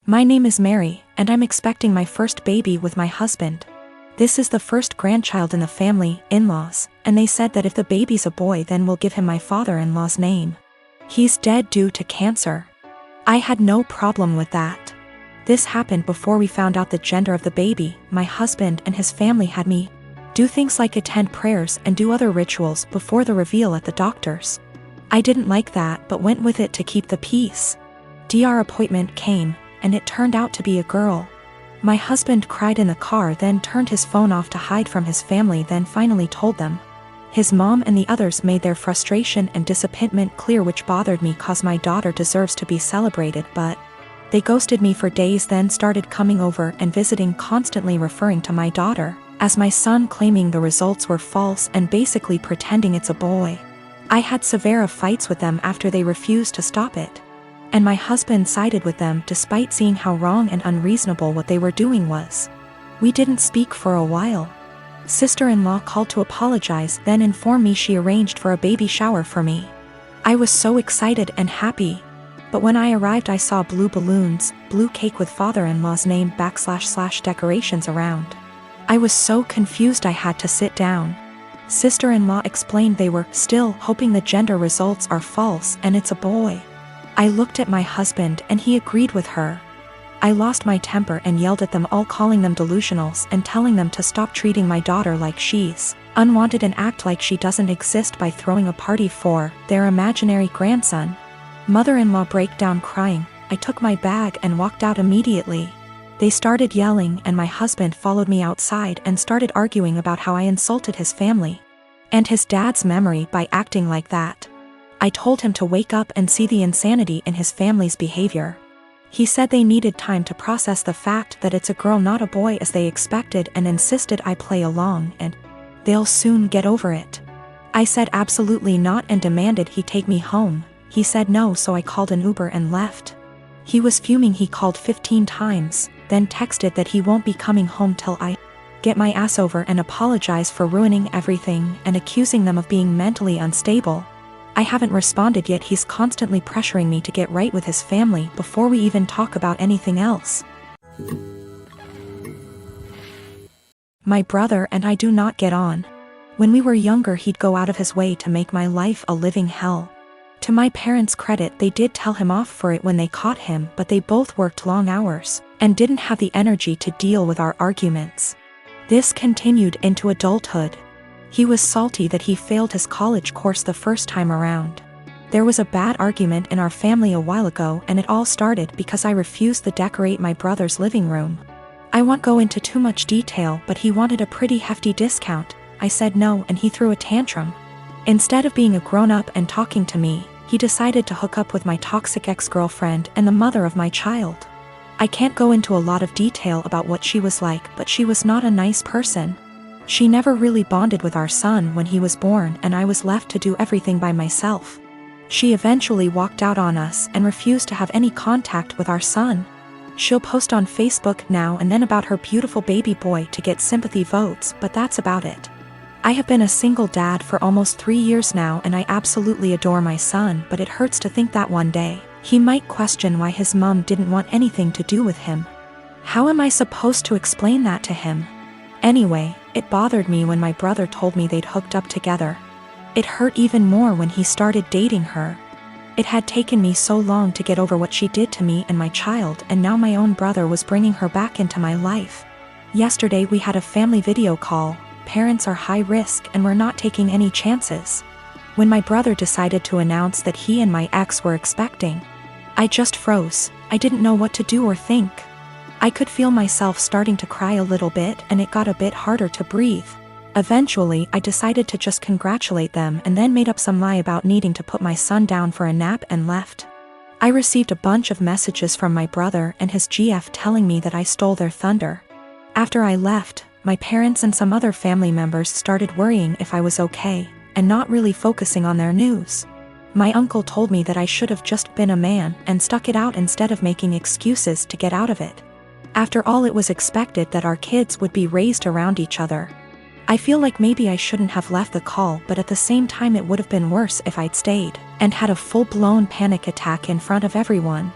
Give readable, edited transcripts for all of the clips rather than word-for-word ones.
My name is Mary, and I'm expecting my first baby with my husband. This is the first grandchild in the family, in-laws, and they said that if the baby's a boy then we'll give him my father-in-law's name. He's dead due to cancer. I had no problem with that. This happened before we found out the gender of the baby. My husband and his family had me do things like attend prayers and do other rituals before the reveal at the doctor's. I didn't like that but went with it to keep the peace. Our appointment came, and it turned out to be a girl. My husband cried in the car, then turned his phone off to hide from his family, then finally told them. His mom and the others made their frustration and disappointment clear, which bothered me cause my daughter deserves to be celebrated, but they ghosted me for days, then started coming over and visiting, constantly referring to my daughter as my son, claiming the results were false and basically pretending it's a boy. I had severe fights with them after they refused to stop it. And my husband sided with them despite seeing how wrong and unreasonable what they were doing was. We didn't speak for a while. Sister-in-law called to apologize, then informed me she arranged for a baby shower for me. I was so excited and happy. But when I arrived I saw blue balloons, blue cake with father-in-law's name / decorations around. I was so confused I had to sit down. Sister-in-law explained they were still hoping the gender results are false and it's a boy. I looked at my husband and he agreed with her. I lost my temper and yelled at them all, calling them delusionals and telling them to stop treating my daughter like she's unwanted and act like she doesn't exist by throwing a party for their imaginary grandson. Mother-in-law broke down crying. I took my bag and walked out immediately. They started yelling and my husband followed me outside and started arguing about how I insulted his family and his dad's memory by acting like that. I told him to wake up and see the insanity in his family's behavior. He said they needed time to process the fact that it's a girl not a boy as they expected, and insisted I play along and they'll soon get over it. I said absolutely not and demanded he take me home. He said no, so I called an Uber and left. He was fuming. He called 15 times, then texted that he won't be coming home till I get my ass over and apologize for ruining everything and accusing them of being mentally unstable. I haven't responded yet. He's constantly pressuring me to get right with his family before we even talk about anything else. My brother and I do not get on. When we were younger he'd go out of his way to make my life a living hell. To my parents' credit, they did tell him off for it when they caught him, but they both worked long hours and didn't have the energy to deal with our arguments. This continued into adulthood. He was salty that he failed his college course the first time around. There was a bad argument in our family a while ago, and it all started because I refused to decorate my brother's living room. I won't go into too much detail, but he wanted a pretty hefty discount. I said no and he threw a tantrum. Instead of being a grown-up and talking to me, he decided to hook up with my toxic ex-girlfriend and the mother of my child. I can't go into a lot of detail about what she was like, but she was not a nice person. She never really bonded with our son when he was born, and I was left to do everything by myself. She eventually walked out on us and refused to have any contact with our son. She'll post on Facebook now and then about her beautiful baby boy to get sympathy votes, but that's about it. I have been a single dad for almost 3 years now, and I absolutely adore my son, but it hurts to think that one day he might question why his mom didn't want anything to do with him. How am I supposed to explain that to him? Anyway, it bothered me when my brother told me they'd hooked up together. It hurt even more when he started dating her. It had taken me so long to get over what she did to me and my child, and now my own brother was bringing her back into my life. Yesterday we had a family video call. Parents are high risk and we're not taking any chances. When my brother decided to announce that he and my ex were expecting, I just froze. I didn't know what to do or think. I could feel myself starting to cry a little bit, and it got a bit harder to breathe. Eventually, I decided to just congratulate them and then made up some lie about needing to put my son down for a nap and left. I received a bunch of messages from my brother and his GF telling me that I stole their thunder. After I left, my parents and some other family members started worrying if I was okay, and not really focusing on their news. My uncle told me that I should have just been a man and stuck it out instead of making excuses to get out of it. After all, it was expected that our kids would be raised around each other. I feel like maybe I shouldn't have left the call, but at the same time it would have been worse if I'd stayed and had a full-blown panic attack in front of everyone.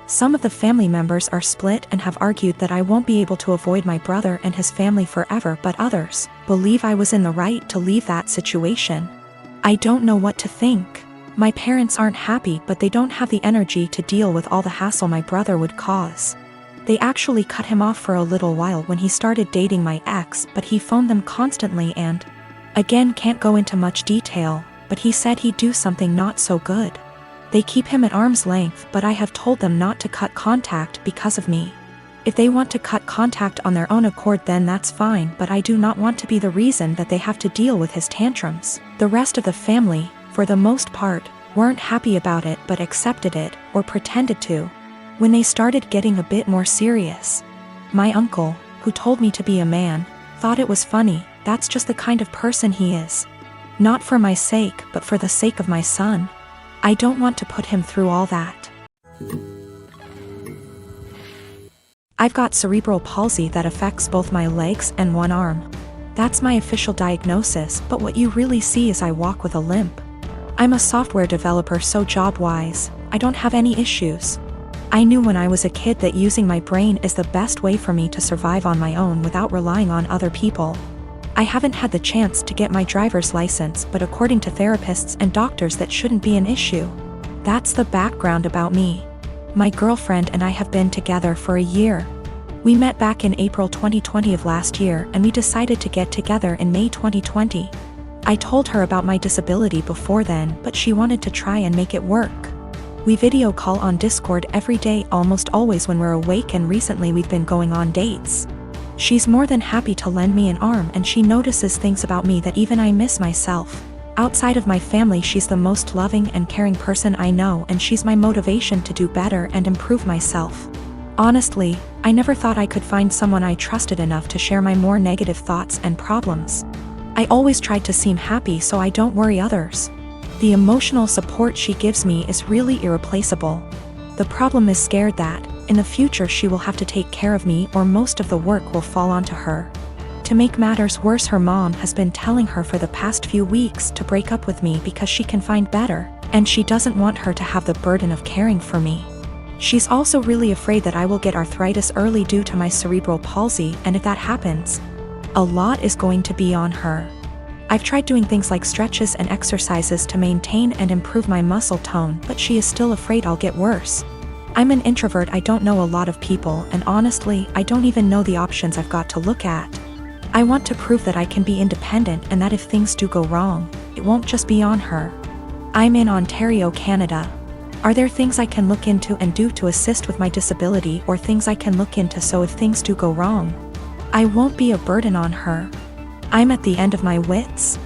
Some of the family members are split and have argued that I won't be able to avoid my brother and his family forever, but others believe I was in the right to leave that situation. I don't know what to think. My parents aren't happy, but they don't have the energy to deal with all the hassle my brother would cause. They actually cut him off for a little while when he started dating my ex, but he phoned them constantly and, again, can't go into much detail, but he said he'd do something not so good. They keep him at arm's length, but I have told them not to cut contact because of me. If they want to cut contact on their own accord, then that's fine, but I do not want to be the reason that they have to deal with his tantrums. The rest of the family, for the most part, weren't happy about it but accepted it, or pretended to. When they started getting a bit more serious, my uncle, who told me to be a man, thought it was funny. That's just the kind of person he is. Not for my sake, but for the sake of my son. I don't want to put him through all that. I've got cerebral palsy that affects both my legs and one arm. That's my official diagnosis, but what you really see is I walk with a limp. I'm a software developer, so job-wise, I don't have any issues. I knew when I was a kid that using my brain is the best way for me to survive on my own without relying on other people. I haven't had the chance to get my driver's license, but according to therapists and doctors that shouldn't be an issue. That's the background about me. My girlfriend and I have been together for a year. We met back in April 2020 of last year, and we decided to get together in May 2020. I told her about my disability before then, but she wanted to try and make it work. We video call on Discord every day, almost always when we're awake, and recently we've been going on dates. She's more than happy to lend me an arm, and she notices things about me that even I miss myself. Outside of my family, she's the most loving and caring person I know, and she's my motivation to do better and improve myself. Honestly, I never thought I could find someone I trusted enough to share my more negative thoughts and problems. I always tried to seem happy so I don't worry others. The emotional support she gives me is really irreplaceable. The problem is scared that, in the future, she will have to take care of me, or most of the work will fall onto her. To make matters worse, her mom has been telling her for the past few weeks to break up with me because she can find better, and she doesn't want her to have the burden of caring for me. She's also really afraid that I will get arthritis early due to my cerebral palsy, and if that happens, a lot is going to be on her. I've tried doing things like stretches and exercises to maintain and improve my muscle tone, but she is still afraid I'll get worse. I'm an introvert, I don't know a lot of people, and honestly, I don't even know the options I've got to look at. I want to prove that I can be independent and that if things do go wrong, it won't just be on her. I'm in Ontario, Canada. Are there things I can look into and do to assist with my disability, or things I can look into so if things do go wrong, I won't be a burden on her? I'm at the end of my wits.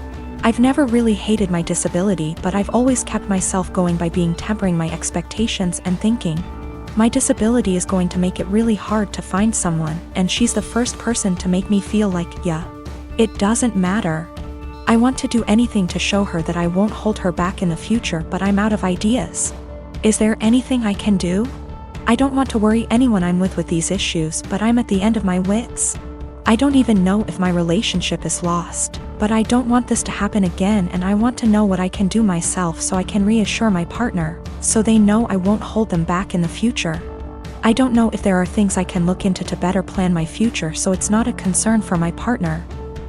I've never really hated my disability, but I've always kept myself going by tempering my expectations and thinking, my disability is going to make it really hard to find someone, and she's the first person to make me feel like, yeah, it doesn't matter. I want to do anything to show her that I won't hold her back in the future, but I'm out of ideas. Is there anything I can do? I don't want to worry anyone I'm with these issues, but I'm at the end of my wits. I don't even know if my relationship is lost, but I don't want this to happen again, and I want to know what I can do myself so I can reassure my partner, so they know I won't hold them back in the future. I don't know if there are things I can look into to better plan my future so it's not a concern for my partner.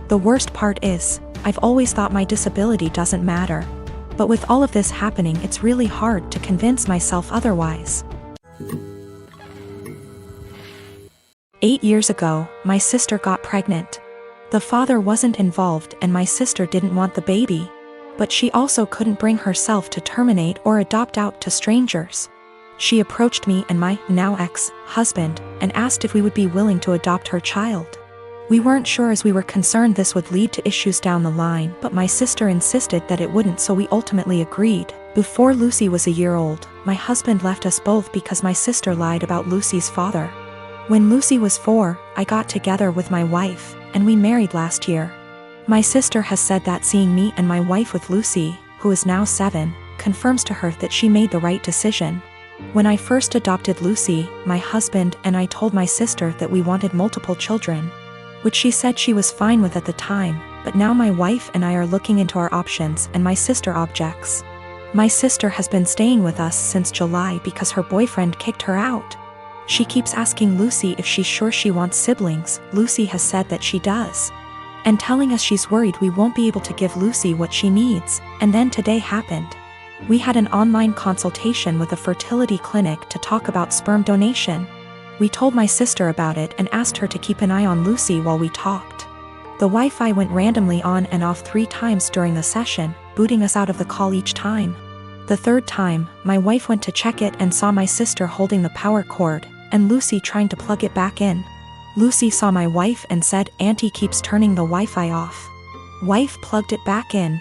The worst part is, I've always thought my disability doesn't matter. But with all of this happening, it's really hard to convince myself otherwise. 8 years ago, my sister got pregnant. The father wasn't involved and my sister didn't want the baby. But she also couldn't bring herself to terminate or adopt out to strangers. She approached me and my now ex-husband and asked if we would be willing to adopt her child. We weren't sure as we were concerned this would lead to issues down the line, but my sister insisted that it wouldn't, so we ultimately agreed. Before Lucy was a year old, my husband left us both because my sister lied about Lucy's father. When Lucy was 4, I got together with my wife, and we married last year. My sister has said that seeing me and my wife with Lucy, who is now 7, confirms to her that she made the right decision. When I first adopted Lucy, my husband and I told my sister that we wanted multiple children, which she said she was fine with at the time, but now my wife and I are looking into our options and my sister objects. My sister has been staying with us since July because her boyfriend kicked her out. She keeps asking Lucy if she's sure she wants siblings. Lucy has said that she does. And telling us she's worried we won't be able to give Lucy what she needs, and then today happened. We had an online consultation with a fertility clinic to talk about sperm donation. We told my sister about it and asked her to keep an eye on Lucy while we talked. The Wi-Fi went randomly on and off 3 times during the session, booting us out of the call each time. The 3rd time, my wife went to check it and saw my sister holding the power cord, and Lucy trying to plug it back in. Lucy saw my wife and said, "Auntie keeps turning the Wi-Fi off." Wife plugged it back in.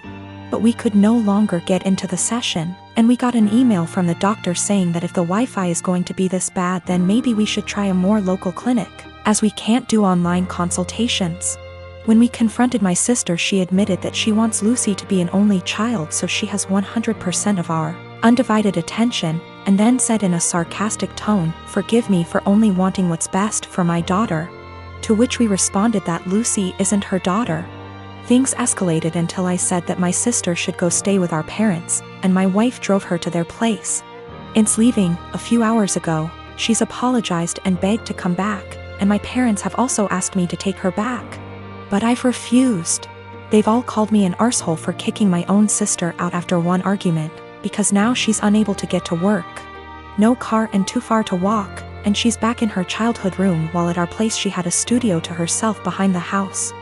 But we could no longer get into the session, and we got an email from the doctor saying that if the Wi-Fi is going to be this bad, then maybe we should try a more local clinic, as we can't do online consultations. When we confronted my sister, she admitted that she wants Lucy to be an only child so she has 100% of our undivided attention, and then said in a sarcastic tone, "Forgive me for only wanting what's best for my daughter." To which we responded that Lucy isn't her daughter. Things escalated until I said that my sister should go stay with our parents, and my wife drove her to their place. Since leaving, a few hours ago, she's apologized and begged to come back, and my parents have also asked me to take her back. But I've refused. They've all called me an arsehole for kicking my own sister out after one argument, because now she's unable to get to work. No car and too far to walk, and she's back in her childhood room while at our place she had a studio to herself behind the house.